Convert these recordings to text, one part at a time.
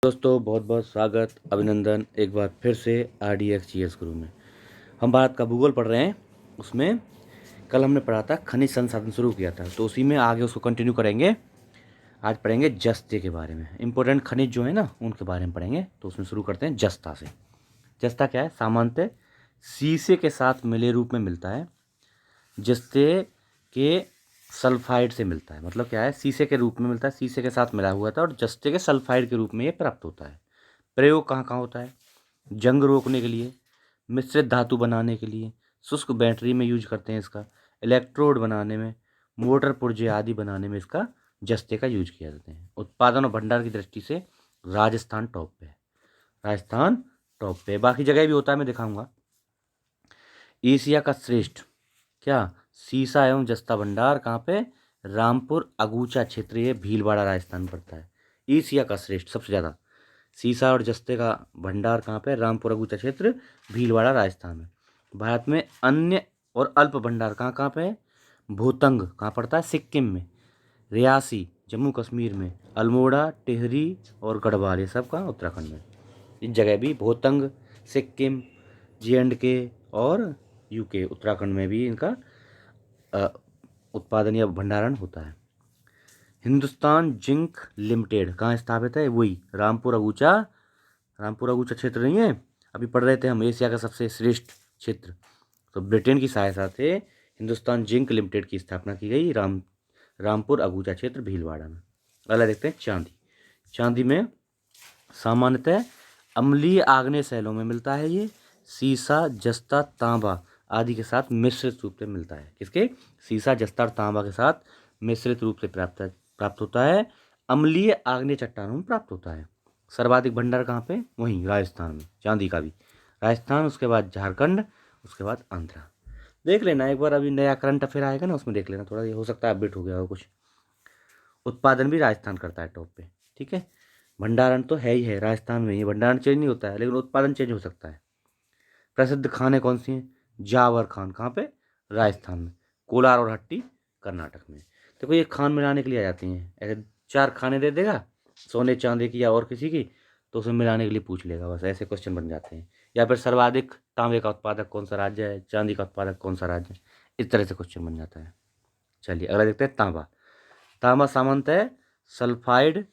दोस्तों बहुत बहुत स्वागत अभिनंदन एक बार फिर से RDX गुरु में। हम भारत का भूगोल पढ़ रहे हैं। उसमें कल हमने पढ़ा था खनिज संसाधन शुरू किया था, तो उसी में आगे उसको कंटिन्यू करेंगे। आज पढ़ेंगे जस्ते के बारे में। इंपॉर्टेंट खनिज जो है ना उनके बारे में पढ़ेंगे। तो उसमें शुरू करते हैं जस्ता से। जस्ता क्या है? सामान्यतः शीशे के साथ मिले रूप में मिलता है। जस्ते के सल्फाइड से मिलता है। मतलब क्या है? शीशे के रूप में मिलता है, शीशे के साथ मिला हुआ था, और जस्ते के सल्फाइड के रूप में ये प्राप्त होता है। प्रयोग कहाँ कहाँ होता है? जंग रोकने के लिए, मिश्रित धातु बनाने के लिए, शुष्क बैटरी में यूज करते हैं इसका, इलेक्ट्रोड बनाने में, मोटर पुर्जे आदि बनाने में इसका जस्ते का यूज किया जाता है। उत्पादन और भंडार की दृष्टि से राजस्थान टॉप पे है। राजस्थान टॉप पे। बाकी जगह भी होता है, मैं दिखाऊंगा। एशिया का श्रेष्ठ क्या सीसा एवं जस्ता भंडार कहाँ पे? रामपुर अगूचा क्षेत्र, ये भीलवाड़ा राजस्थान पड़ता है। एशिया का श्रेष्ठ सबसे ज़्यादा सीसा और जस्ते का भंडार कहाँ पे? रामपुर अगूचा क्षेत्र, भीलवाड़ा राजस्थान में। भारत में अन्य और अल्प भंडार कहाँ कहाँ पे है? भूतंग कहाँ पड़ता है? सिक्किम में। रियासी जम्मू कश्मीर में। अल्मोड़ा, टिहरी और गढ़वाल ये सब कहाँ? उत्तराखंड में। इस जगह भी भूतंग, सिक्किम, J&K और UK उत्तराखंड में भी इनका उत्पादन या भंडारण होता है। हिंदुस्तान जिंक लिमिटेड कहाँ स्थापित है? वही रामपुर अगूचा। रामपुर अगूचा क्षेत्र नहीं है, अभी पढ़ रहे थे हम, एशिया का सबसे श्रेष्ठ क्षेत्र। तो ब्रिटेन की सहायता से हिंदुस्तान जिंक लिमिटेड की स्थापना की गई रामपुर अगूचा क्षेत्र, भीलवाड़ा में। अगला देखते हैं चांदी। चांदी में सामान्यतः अम्लीय आग्नेय शैलों में मिलता है। ये सीसा, जस्ता, तांबा आदि के साथ मिश्रित रूप से मिलता है। किसके? सीसा, जस्ता और तांबा के साथ मिश्रित रूप से प्राप्त होता है। अम्लीय आग्नेय चट्टानों में प्राप्त होता है। सर्वाधिक भंडार कहाँ पे? वहीं राजस्थान में, चांदी का भी। राजस्थान, उसके बाद झारखंड, उसके बाद आंध्रा। देख लेना एक बार, अभी नया करंट अफेयर आएगा ना, उसमें देख लेना थोड़ा, ये हो सकता है अपडेट हो गया हो कुछ। उत्पादन भी राजस्थान करता है टॉप पे। ठीक है, भंडारण तो है ही है राजस्थान में, ये भंडारण चेंज नहीं होता है, लेकिन उत्पादन चेंज हो सकता है। प्रसिद्ध खाने कौन सी हैं? जावर खान कहाँ पे? राजस्थान में। कोलार और हट्टी कर्नाटक में। देखो ये खान मिलाने के लिए आ जाती हैं, ऐसे 4 खाने दे देगा, सोने चांदी की या और किसी की, तो उसे मिलाने के लिए पूछ लेगा, बस ऐसे क्वेश्चन बन जाते हैं। या फिर सर्वाधिक तांबे का उत्पादक कौन सा राज्य है, चांदी का उत्पादक कौन सा राज्य है, इस तरह से क्वेश्चन बन जाता है। चलिए अगला देखते हैं तांबा। तांबा सामान्यतः सल्फाइड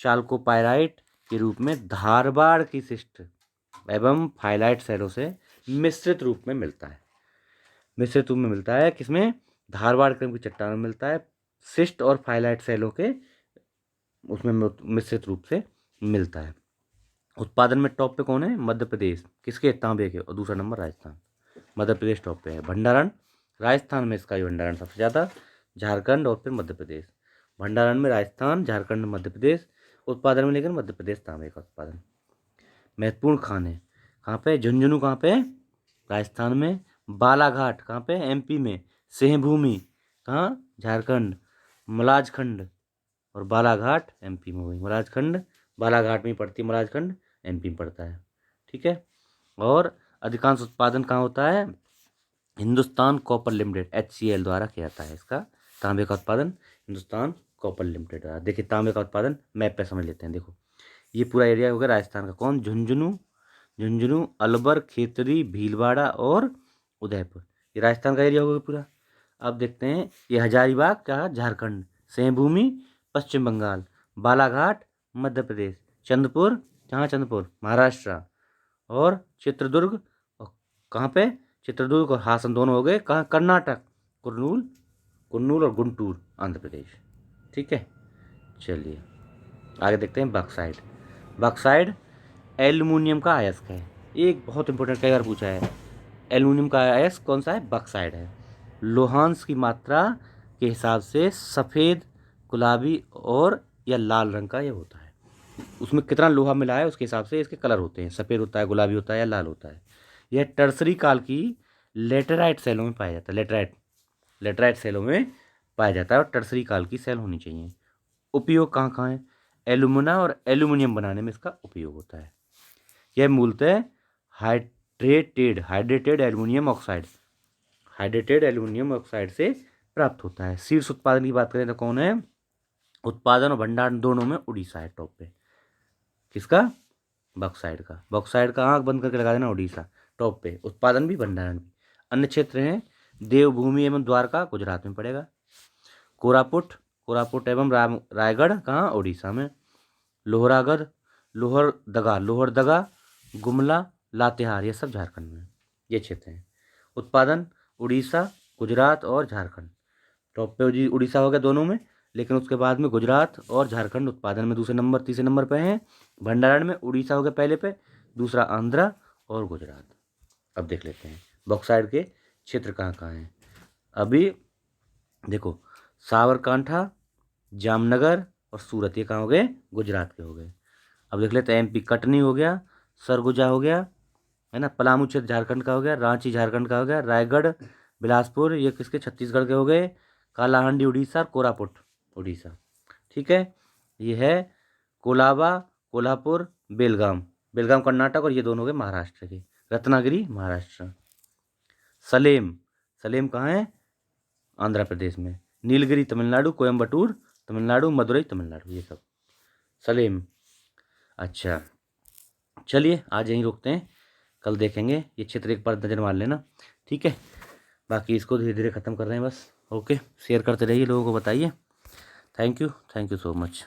चाल्कोपाइराइट के रूप में धारवाड़ की शिष्ट एवं फाइलाइट शैलों से मिश्रित रूप में मिलता है। मिश्रित रूप में मिलता है किसमें? धारवाड़ क्रम की चट्टानों में मिलता है। शिष्ट और फाइलाइट शैलों के उसमें मिश्रित रूप से मिलता है। उत्पादन में टॉप पे कौन है? मध्य प्रदेश। किसके? तांबे के। और दूसरा नंबर राजस्थान। मध्य प्रदेश टॉप पे है। भंडारण राजस्थान में इसका ही भंडारण सबसे ज़्यादा, झारखंड और फिर मध्य प्रदेश। भंडारण में राजस्थान, झारखंड, मध्य प्रदेश। उत्पादन में लेकिन मध्य प्रदेश तांबे का उत्पादन। महत्वपूर्ण खान है कहाँ पे? झुंझुनू कहाँ पे? राजस्थान में। बालाघाट कहाँ पे? MP में। सिंहभूमि कहाँ? झारखंड। मलाजखंड और बालाघाट MP में हुई। मलाजखंड बालाघाट में पड़ती है, मलाजखंड MP में पड़ता है। ठीक है, और अधिकांश उत्पादन कहाँ होता है? हिंदुस्तान कॉपर लिमिटेड HCL द्वारा किया जाता है इसका तांबे का उत्पादन। हिंदुस्तान कॉपर लिमिटेड द्वारा। देखिए तांबे का उत्पादन मैप पे समझ लेते हैं। देखो ये पूरा एरिया हो गया राजस्थान का। कौन? झुंझुनू, अलवर, खेतरी, भीलवाड़ा और उदयपुर, ये राजस्थान का एरिया हो गया पूरा। अब देखते हैं ये हजारीबाग क्या? झारखंड। सिंहभूमि पश्चिम बंगाल। बालाघाट मध्य प्रदेश। चंद्रपुर, जहाँ चंद्रपुर महाराष्ट्र। और चित्रदुर्ग, और कहाँ पे? चित्रदुर्ग और हासन दोनों हो गए कहाँ? कर्नाटक। कुर्नूल और गुंटूर आंध्र प्रदेश। ठीक है, चलिए आगे देखते हैं बक्साइड। बक्साइड एल्युमिनियम का अयस्क है। एक बहुत इंपॉर्टेंट, कई बार पूछा है। एल्युमिनियम का अयस्क कौन सा है? बक्साइड है। लोहांश की मात्रा के हिसाब से सफ़ेद, गुलाबी और या लाल रंग का ये होता है। उसमें कितना लोहा मिला है उसके हिसाब से इसके कलर होते हैं, सफ़ेद होता है, गुलाबी होता है या लाल होता है। यह टर्सरी काल की लेटेराइट सेलों में पाया जाता है। लेटेराइट सेलों में पाया जाता है, और टर्सरी काल की सेल होनी चाहिए। उपयोग कहाँ कहाँ है? एल्यूमिना और एल्यूमिनियम बनाने में इसका उपयोग होता है। यह मूलतः हाइड्रेटेड एल्यूमिनियम ऑक्साइड से प्राप्त होता है। शीर्ष उत्पादन की बात करें तो कौन है? उत्पादन और भंडारण दोनों में उड़ीसा है टॉप पे। किसका? बॉक्साइड का। बॉक्साइड का आँख बंद करके लगा देना, उड़ीसा टॉप पे। उत्पादन भी, भंडारण भी। अन्य क्षेत्र हैं देवभूमि एवं द्वारका, गुजरात में पड़ेगा। कोरापुट, कोरापुट एवं रायगढ़ कहाँ? उड़ीसा में। लोहरागढ़, लोहरदगा, गुमला, लातेहार, ये सब झारखंड में, ये क्षेत्र हैं। उत्पादन उड़ीसा, गुजरात और झारखंड। टॉप पे उड़ीसा हो गया दोनों में, लेकिन उसके बाद में गुजरात और झारखंड उत्पादन में दूसरे नंबर तीसरे नंबर पे हैं। भंडारण में उड़ीसा हो गया पहले पे, दूसरा आंध्रा और गुजरात। अब देख लेते हैं बॉक्साइड के क्षेत्र कहाँ कहाँ हैं। अभी देखो, साबरकांठा, जामनगर और सूरत, ये कहाँ हो गए? गुजरात के हो गए। अब देख लेते हैं एमपी, कटनी हो गया, सरगुजा हो गया, है ना, पलामू क्षेत्र झारखंड का हो गया, रांची झारखंड का हो गया, रायगढ़, बिलासपुर ये किसके? छत्तीसगढ़ के हो गए, कालाहांडी उड़ीसा, कोरापुट उड़ीसा। ठीक है, ये है कोलाबा, कोल्हापुर, बेलगाम, बेलगाम कर्नाटक, और ये दोनों हो गए महाराष्ट्र के। रत्नागिरी महाराष्ट्र। सलेम, सलेम कहाँ है? आंध्र प्रदेश में। नीलगिरी तमिलनाडु, कोयम्बटूर तमिलनाडु, मदुरई तमिलनाडु, ये सब सलेम। अच्छा, चलिए आज यहीं रोकते हैं, कल देखेंगे ये क्षेत्र एक बार नज़र मार लेना। ठीक है, बाकी इसको धीरे धीरे ख़त्म कर रहे हैं बस। ओके, शेयर करते रहिए, लोगों को बताइए। Thank you so much.